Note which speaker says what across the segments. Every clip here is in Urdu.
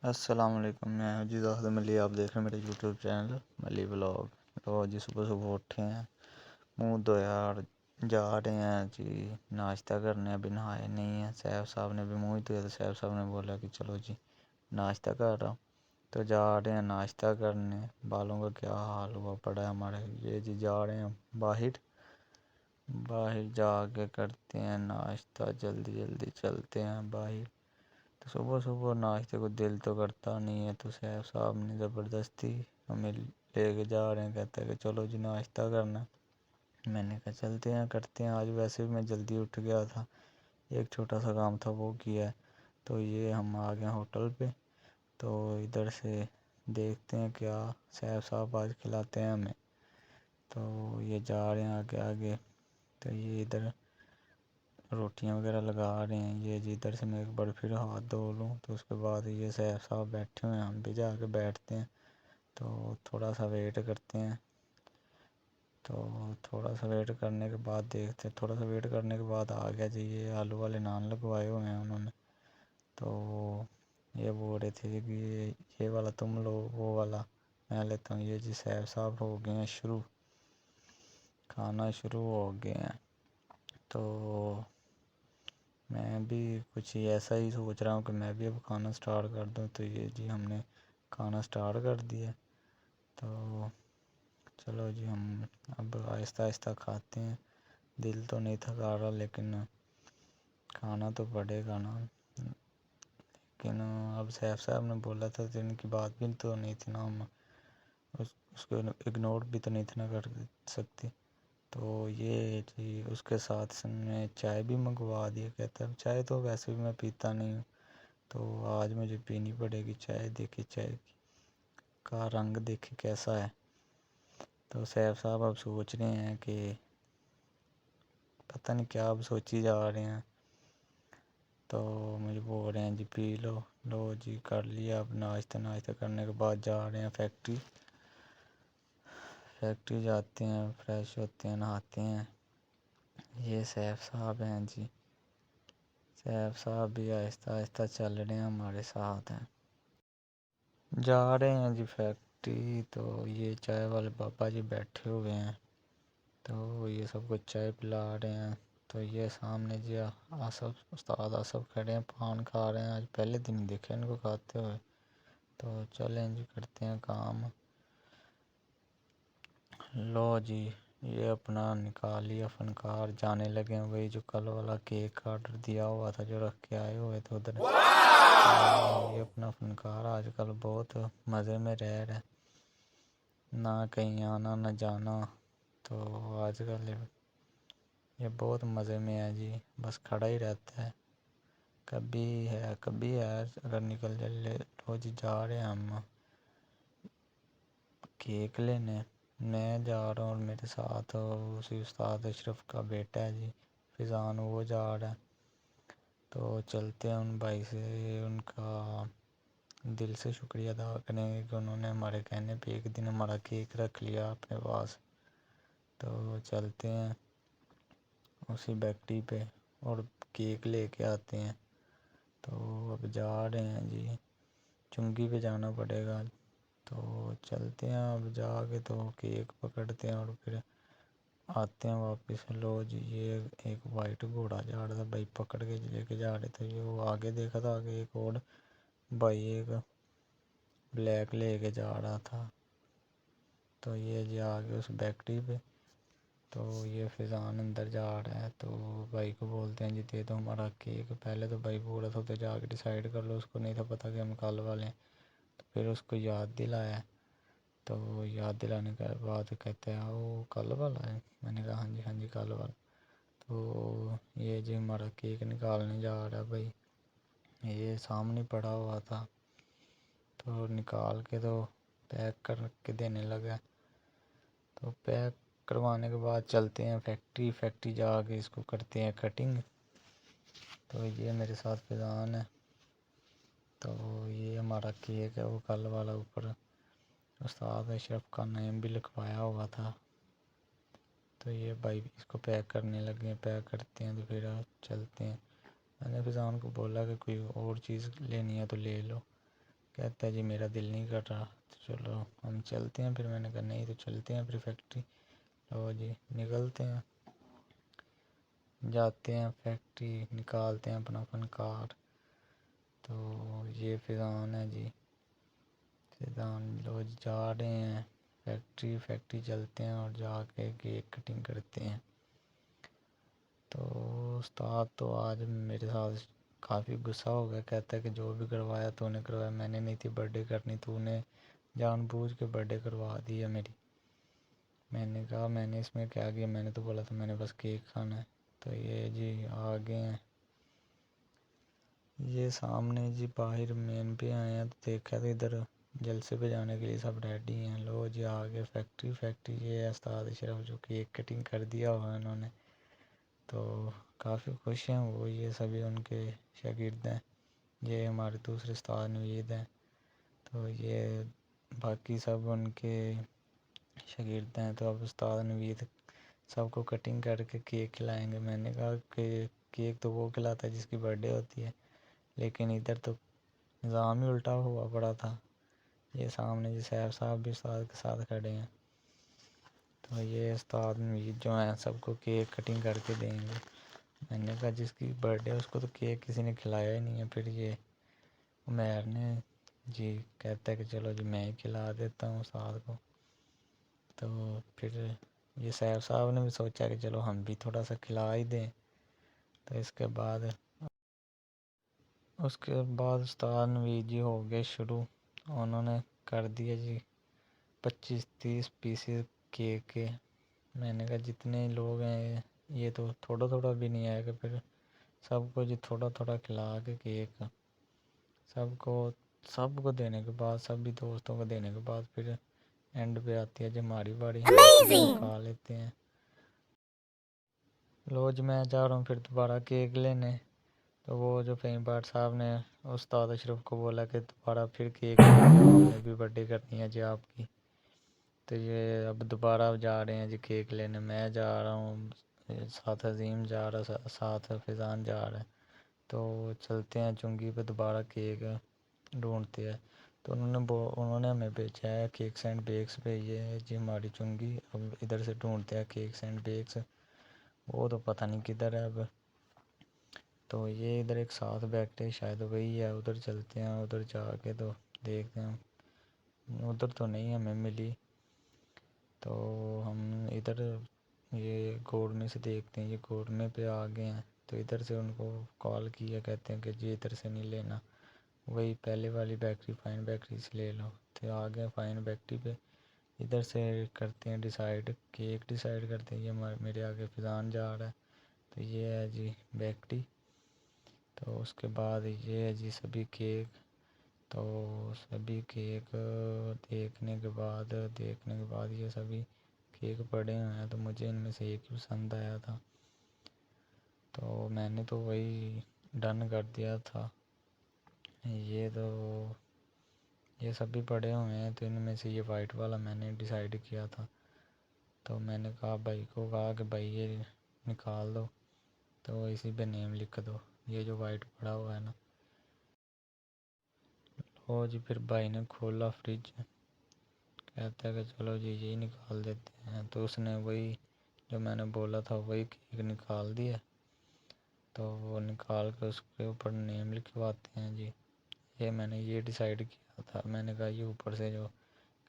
Speaker 1: السلام علیکم، میں ہوں جی زاہد ملی، آپ دیکھ رہے ہیں میرے یوٹیوب چینل ملی بلاگ۔ تو جی صبح صبح اٹھے ہیں، منہ دھویا اور جا رہے ہیں جی ناشتہ کرنے۔ ابھی نہائے نہیں ہیں، صاحب صاحب نے بھی منہ ہی دھویا تو صاحب صاحب نے بولا کہ چلو جی ناشتہ کر رہا ہوں، تو جا رہے ہیں ناشتہ کرنے۔ بالوں کا کیا حال ہوا پڑا ہے ہمارے، یہ جی جا رہے ہیں باہر جا کے کرتے ہیں ناشتہ، جلدی جلدی چلتے ہیں باہر۔ تو صبح صبح ناشتے کو دل تو کرتا نہیں ہے، تو صاحب صاحب نے زبردستی ہمیں لے کے جا رہے ہیں، کہتے ہیں کہ چلو جی ناشتہ کرنا۔ میں نے کہا چلتے ہیں کرتے ہیں، آج ویسے بھی میں جلدی اٹھ گیا تھا، ایک چھوٹا سا کام تھا وہ کیا ہے۔ تو یہ ہم آ گئے ہوٹل پہ، تو ادھر سے دیکھتے ہیں کیا صاحب صاحب آج کھلاتے ہیں ہمیں۔ تو یہ جا رہے ہیں آگے آگے، تو یہ ادھر روٹیاں وغیرہ لگا رہے ہیں۔ یہ جی ادھر سے میں ایک بار پھر ہاتھ دھو لوں، تو اس کے بعد یہ صاحب صاحب بیٹھے ہوئے ہیں، ہم بھی جا کے بیٹھتے ہیں۔ تو تھوڑا سا ویٹ کرتے ہیں، تو تھوڑا سا ویٹ کرنے کے بعد دیکھتے ہیں، تھوڑا سا ویٹ کرنے کے بعد آ گیا جی یہ آلو والے نان لگوائے ہوئے ہیں انہوں نے۔ تو یہ بول رہے تھے کہ یہ والا تم لو، وہ والا میں لیتا ہوں۔ یہ جی صاحب صاحب ہو گئے ہیں شروع، کھانا شروع ہو گئے ہیں۔ تو میں بھی کچھ ایسا ہی سوچ رہا ہوں کہ میں بھی اب کھانا سٹارٹ کر دوں۔ تو یہ جی ہم نے کھانا سٹارٹ کر دیا، تو چلو جی ہم اب آہستہ آہستہ کھاتے ہیں۔ دل تو نہیں تھکا رہا، لیکن کھانا تو پڑے گا نا۔ لیکن اب صاحب نے بولا تھا تو ان کی بات بھی تو نہیں تھی نا، ہم اس کو اگنور بھی تو نہیں تھا نہ کر سکتے۔ تو یہ جی اس کے ساتھ میں چائے بھی منگوا دیا، کہتا ہے چائے تو ویسے بھی میں پیتا نہیں ہوں، تو آج مجھے پینی پڑے گی چائے۔ دیکھے چائے کا رنگ دیکھے کیسا ہے۔ تو صاحب اب سوچ رہے ہیں کہ پتہ نہیں کیا اب سوچی جا رہے ہیں۔ تو مجھے بول رہے ہیں جی پی لو، لو جی کر لیا۔ اب ناشتہ کرنے کے بعد جا رہے ہیں فیکٹری جاتے ہیں، فریش ہوتے ہیں، نہاتے ہیں۔ یہ صاحب ہیں جی، صاحب بھی آہستہ آہستہ چل رہے ہیں ہمارے ساتھ ہیں، جا رہے ہیں جی فیکٹری۔ تو یہ چائے والے بابا جی بیٹھے ہوئے ہیں، تو یہ سب کو چائے پلا رہے ہیں۔ تو یہ سامنے جی استاد آصف کھڑے ہیں، پان کھا رہے ہیں، آج پہلے دن ہی دیکھے ان کو کھاتے ہوئے۔ تو چلیں جی کرتے ہیں کام۔ لو جی یہ اپنا نکالیے فنکار، جانے لگے ہیں وہی جو کل والا کیک کا آرڈر دیا ہوا تھا جو رکھ کے آئے ہوئے تھے ادھر۔ یہ اپنا فنکار آج کل بہت مزے میں رہ رہا ہے، نہ کہیں آنا نہ جانا۔ تو آج کل یہ بہت مزے میں ہے جی، بس کھڑا ہی رہتا ہے، کبھی ہے اگر نکل جائے۔ لو جی جا رہے ہیں ہم کیک لینے، میں جا رہا ہوں اور میرے ساتھ اسی استاد اشرف کا بیٹا ہے جی فیضان، وہ جا رہا ہے۔ تو چلتے ہیں ان بھائی سے، ان کا دل سے شکریہ ادا کریں گے کہ انہوں نے ہمارے کہنے پہ ایک دن ہمارا کیک رکھ لیا اپنے پاس۔ تو چلتے ہیں اسی بیکری پہ اور کیک لے کے آتے ہیں۔ تو اب جا رہے ہیں جی، چنگی پہ جانا پڑے گا، تو چلتے ہیں اب جا کے تو کیک پکڑتے ہیں اور پھر آتے ہیں واپس۔ لو جی یہ ایک وائٹ گھوڑا جا رہا تھا، بھائی پکڑ کے لے کے جا رہے تھے، یہ وہ آگے دیکھا تھا، آگے ایک اور بھائی ایک بلیک لے کے جا رہا تھا۔ تو یہ جی آگے اس بیکری پہ، تو یہ فیضان اندر جا رہا ہے، تو بھائی کو بولتے ہیں جی دے دو ہمارا کیک۔ پہلے تو بھائی بول رہا تھا تو جا کے ڈیسائیڈ کر لو، اس کو نہیں تھا پتہ کہ ہم کل والے ہیں۔ تو پھر اس کو یاد دلایا، تو یاد دلانے کے بعد کہتے ہیں وہ کل والا ہے۔ میں نے کہا ہاں جی کل والا۔ تو یہ جی ہمارا کیک نکالنے جا رہا ہے بھائی، یہ سامنے پڑا ہوا تھا، تو نکال کے تو پیک کر کے دینے لگا۔ تو پیک کروانے کے بعد چلتے ہیں فیکٹری جا کے اس کو کرتے ہیں کٹنگ۔ تو یہ میرے ساتھ فیضان ہے، تو یہ ہمارا کیک ہے وہ کل والا، اوپر استاد اشرف کا نیم بھی لکھوایا ہوا تھا۔ تو یہ بھائی اس کو پیک کرنے لگے ہیں، پیک کرتے ہیں تو پھر چلتے ہیں۔ میں نے فیضان کو بولا کہ کوئی اور چیز لینی ہے تو لے لو، کہتا ہے جی میرا دل نہیں کر رہا، تو چلو ہم چلتے ہیں پھر۔ میں نے کہا نہیں تو چلتے ہیں پھر فیکٹری۔ لو جی نکلتے ہیں، جاتے ہیں فیکٹری، نکالتے ہیں اپنا فنکار۔ تو یہ فیضان ہے جی، فیضان لو جی جا رہے ہیں فیکٹری چلتے ہیں اور جا کے کیک کٹنگ کرتے ہیں۔ تو استاد تو آج میرے ساتھ کافی غصہ ہو گیا، کہتا ہے کہ جو بھی کروایا تو نے کروایا، میں نے نہیں تھی برتھ ڈے کرنی، تو نے جان بوجھ کے برتھ ڈے کروا دی ہے میری۔ میں نے کہا میں نے اس میں کیا کیا، میں نے تو بولا تھا میں نے بس کیک کھانا ہے۔ تو یہ جی آگے ہیں، یہ سامنے جی باہر مین پہ آئے ہیں، تو دیکھا تو ادھر جلسے پہ جانے کے لیے سب ریڈی ہیں۔ لو جی آگے فیکٹری یہ ہے استاد اشرف جو کیک کٹنگ کر دیا ہوا ہے انہوں نے، تو کافی خوش ہیں وہ، یہ سبھی ان کے شاگرد ہیں۔ یہ ہمارے دوسرے استاد نوید ہیں، تو یہ باقی سب ان کے شاگرد ہیں۔ تو اب استاد نوید سب کو کٹنگ کر کے کیک کھلائیں گے۔ میں نے کہا کہ کیک تو وہ کھلاتا ہے جس کی برتھ ڈے ہوتی ہے، لیکن ادھر تو نظام ہی الٹا ہوا پڑا تھا۔ یہ سامنے جی صاحب صاحب بھی استاد کے ساتھ کھڑے ہیں، تو یہ استاد نوید جو ہیں سب کو کیک کٹنگ کر کے دیں گے۔ میں نے کہا جس کی برتھ ڈے اس کو تو کیک کسی نے کھلایا ہی نہیں ہے۔ پھر یہ عمیر نے جی کہتا ہے کہ چلو جی میں ہی کھلا دیتا ہوں استاد کو۔ تو پھر یہ صاحب صاحب نے بھی سوچا کہ چلو ہم بھی تھوڑا سا کھلا ہی دیں۔ تو اس کے بعد استاد نوید جی ہو گئے شروع، انہوں نے کر دیا جی 25-30 پیسز کیک کے۔ میں نے کہا جتنے لوگ ہیں یہ تو تھوڑا تھوڑا بھی نہیں آئے گا، پھر سب کو جی تھوڑا تھوڑا کھلا کے کیک سب کو دینے کے بعد، سبھی دوستوں کو دینے کے بعد پھر اینڈ پہ آتی ہے جی ہماری باری، ہم کھا لیتے ہیں۔ لو جی میں جا رہا ہوں پھر دوبارہ کیک لینے، تو وہ جو فہیم بٹ صاحب نے استاد اشرف کو بولا کہ دوبارہ پھر کیک ہم نے بھی برتھ ڈے کرنی ہے جی آپ کی۔ تو یہ اب دوبارہ جا رہے ہیں جی کیک لینے، میں جا رہا ہوں، ساتھ عظیم جا رہا، ساتھ فیضان جا رہا ہے۔ تو چلتے ہیں چنگی پہ دوبارہ کیک ڈھونڈتے ہیں، تو انہوں نے ہمیں بھیجا ہے کیکس اینڈ بیکس پہ۔ یہ ہے جی ہماری چنگی، اب ادھر سے ڈھونڈتے ہیں کیکس اینڈ بیکس، وہ تو پتہ نہیں کدھر ہے اب۔ تو یہ ادھر ایک ساتھ بیٹھتے شاید وہی ہے، ادھر چلتے ہیں، ادھر جا کے تو دیکھتے ہیں، ادھر تو نہیں ہمیں ملی۔ تو ہم ادھر یہ گورمے سے دیکھتے ہیں، یہ گورمے پہ آ گئے ہیں، تو ادھر سے ان کو کال کیا، کہتے ہیں کہ جی ادھر سے نہیں لینا، وہی پہلے والی بیکری فائن بیکری سے لے لو۔ تو آ گئے فائن بیکری پہ، ادھر سے کرتے ہیں ڈیسائیڈ، کیک ڈیسائیڈ کرتے ہیں۔ یہ میرے آگے فیضان جا رہا ہے، تو یہ ہے جی بیکری۔ تو اس کے بعد یہ ہے جی سبھی کیک، تو سبھی کیک دیکھنے کے بعد یہ سبھی کیک پڑے ہوئے ہیں، تو مجھے ان میں سے ایک ہی پسند آیا تھا، تو میں نے تو وہی ڈن کر دیا تھا۔ یہ سبھی پڑے ہوئے ہیں، تو ان میں سے یہ وائٹ والا میں نے ڈیسائیڈ کیا تھا۔ تو میں نے کہا بھائی کو کہا کہ بھائی یہ نکال دو، تو اسی پہ نیم لکھ دو، یہ جو وائٹ پڑا ہوا ہے نا۔ وہ جی پھر بھائی نے کھولا فریج، کہتا ہے کہ چلو جی یہی نکال دیتے ہیں، تو اس نے وہی جو میں نے بولا تھا وہی کیک نکال دیا، تو وہ نکال کے اس کے اوپر نیم لکھواتے ہیں جی۔ یہ میں نے یہ ڈیسائیڈ کیا تھا، میں نے کہا یہ اوپر سے جو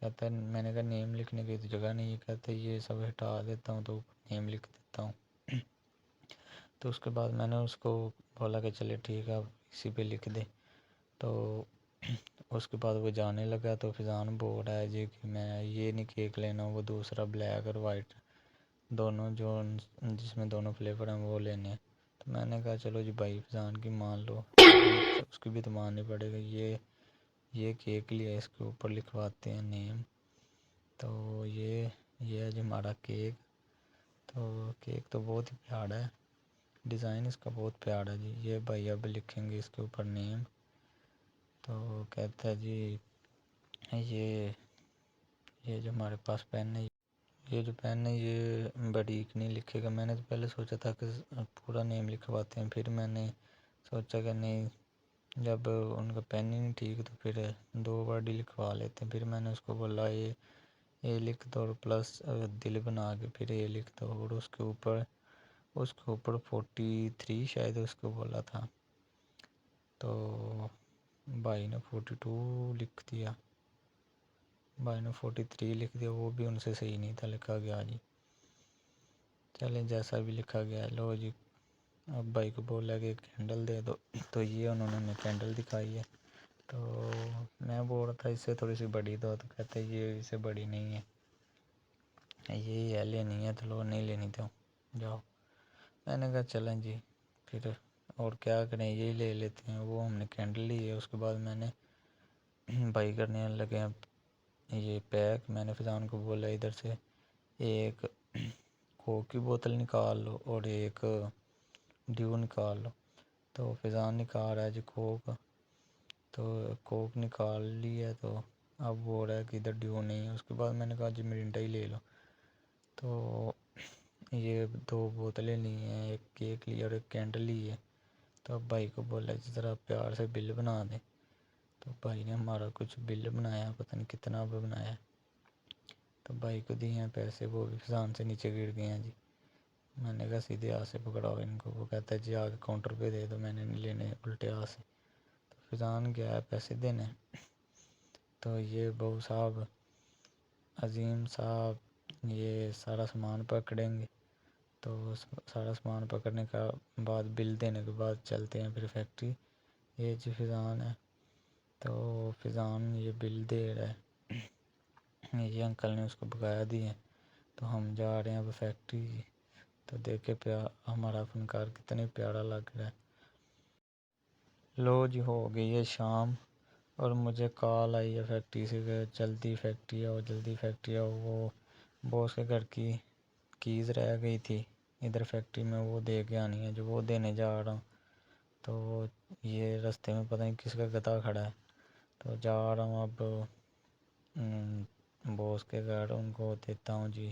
Speaker 1: کہتا ہے، میں نے کہا نیم لکھنے کی تو جگہ نہیں ہے، کہتا ہے یہ سب ہٹا دیتا ہوں تو اوپر نیم لکھ دیتا ہوں۔ تو اس کے بعد میں نے اس کو بولا کہ چلے ٹھیک ہے اب اسی پہ لکھ دے، تو اس کے بعد وہ جانے لگا، تو فیضان بول رہا ہے جی کہ میں یہ نہیں کیک لینا، وہ دوسرا بلیک اور وائٹ دونوں جو جس میں دونوں فلیور ہیں وہ لینے ہیں۔ تو میں نے کہا چلو جی بھائی فیضان کی مان لو، اس کی بھی تو ماننی پڑے گا، یہ کیک لیا، اس کے اوپر لکھواتے ہیں نیم۔ تو یہ ہے جی ہمارا کیک، تو کیک تو بہت ہی پیارا ہے، ڈیزائن اس کا بہت پیارا ہے جی۔ یہ بھائی اب لکھیں گے اس کے اوپر نیم، تو کہتا ہے جی یہ جو ہمارے پاس پین ہے، یہ جو پین ہے یہ باریک نہیں لکھے گا۔ میں نے تو پہلے سوچا تھا کہ پورا نیم لکھواتے ہیں، پھر میں نے سوچا کہ نہیں جب ان کا پین ہی نہیں ٹھیک تو پھر 2 ورڈ ہی لکھوا لیتے ہیں. پھر میں نے اس کو بولا یہ لکھ دو اور پلس دل بنا کے پھر یہ لکھ دو، اور اس کے اوپر 43 شاید اس کو بولا تھا، تو بھائی نے 42 لکھ دیا، بھائی نے 43 لکھ دیا. وہ بھی ان سے صحیح نہیں تھا لکھا گیا جی. چلیں جیسا بھی لکھا گیا. لو جی اب بھائی کو بولا کہ کینڈل دے دو، تو یہ انہوں نے کینڈل دکھائی ہے. تو میں بول رہا تھا اس سے تھوڑی سی بڑی دو، تو کہتے یہ اس سے بڑی نہیں ہے، یہی ہے لینی ہے تو لو، نہیں لینی تو جاؤ. میں نے کہا چلیں جی پھر اور کیا کریں، یہی لے لیتے ہیں. وہ ہم نے کینڈل لی ہے. اس کے بعد میں نے بھائی کرنے لگے یہ پیک. میں نے فضان کو بولا ادھر سے ایک کوک کی بوتل نکال لو اور ایک ڈیو نکال لو. تو فضان نکال رہا ہے جی کوک، تو کوک نکال لی ہے، تو اب وہ رہا ہے کہ ادھر ڈیو نہیں ہے. اس کے بعد میں نے کہا جی مرینڈا ہی لے لو. تو یہ 2 بوتلیں لی ہیں، ایک کیک لی اور ایک کینڈل لی ہے. تو اب بھائی کو بولا جس طرح پیار سے بل بنا دیں. تو بھائی نے ہمارا کچھ بل بنایا، پتہ نہیں کتنا بنایا. تو بھائی کو دیے ہیں پیسے، وہ بھی فضان سے نیچے گر گئے ہیں جی. میں نے کہا سیدھے ہاتھ سے پکڑاؤ ان کو. وہ کہتا ہے جی آگے کاؤنٹر پہ دے دو، میں نے نہیں لینے الٹے ہاتھ سے. تو فضان گیا ہے پیسے دینے. تو یہ بہو صاحب، عظیم صاحب یہ سارا سامان پکڑیں گے. تو سارا سامان پکڑنے کا بعد بل دینے کے بعد چلتے ہیں پھر فیکٹری. یہ جی فضان ہے. تو فضان یہ بل دے رہا ہے، یہ انکل نے اس کو بقایا دی ہے. تو ہم جا رہے ہیں اب فیکٹری. تو دیکھے ہمارا فنکار کتنے پیارا لگ رہا ہے. لو جی ہو گئی ہے شام، اور مجھے کال آئی ہے فیکٹری سے کہ جلدی فیکٹری آؤ، جلدی فیکٹری آؤ. وہ باس کے گھر کی کیز رہ گئی تھی ادھر فیکٹری میں، وہ دے کے آنی ہے، جو وہ دینے جا رہا ہوں. تو یہ رستے میں پتہ نہیں کس کا گدھا کھڑا ہے. تو جا رہا ہوں اب باس کے گھر، ان کو دیتا ہوں جی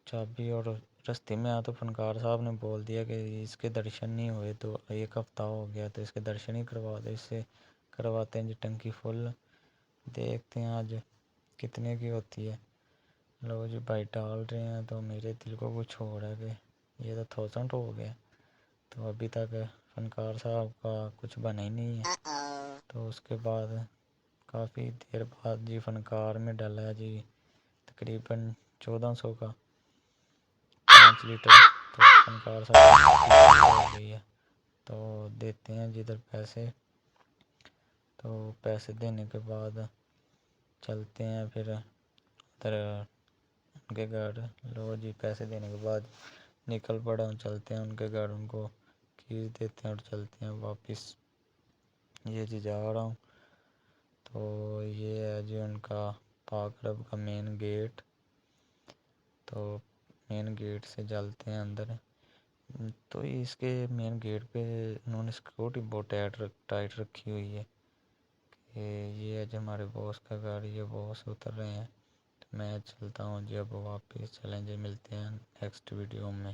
Speaker 1: چابی. اور رستے میں تو فنکار صاحب نے بول دیا کہ اس کے درشن نہیں ہوئے، تو 1 ہفتہ ہو گیا، تو اس کے درشن ہی کروا دو. اس سے کرواتے ہیں جی ٹنکی فل. دیکھتے ہیں آج کتنے کی ہوتی ہے. لو جی بھائی ڈال رہے ہیں، تو میرے دل کو کچھ ہو رہا ہے کہ یہ تو 1000 ہو گیا. تو ابھی تک فنکار صاحب کا کچھ بنا ہی نہیں ہے. تو اس کے بعد کافی دیر بعد جی فنکار میں ڈالا ہے جی تقریباً 1400 کا 5 لیٹر. تو فنکار صاحب ہو گئی ہے. تو دیتے ہیں جدھر پیسے. تو پیسے دینے کے بعد چلتے ہیں پھر ادھر ان کے گھر. لو جی پیسے دینے کے بعد نکل پڑا ہوں، چلتے ہیں ان کے گھر. ان کو کیز دیتے ہیں اور چلتے ہیں واپس. یہ جی جا رہا ہوں. تو یہ ہے جی ان کا پاک رب کا مین گیٹ. تو مین گیٹ سے چلتے ہیں اندر. تو اس کے مین گیٹ پہ انہوں نے سیکورٹی بہت ٹائٹ رکھی ہوئی ہے کہ یہ ہے جو ہمارے باس کا گھر، یہ باس اتر رہے ہیں. تو میں چلتا ہوں جی اب واپس. چلیں جی ملتے ہیں نیکسٹ ویڈیو میں.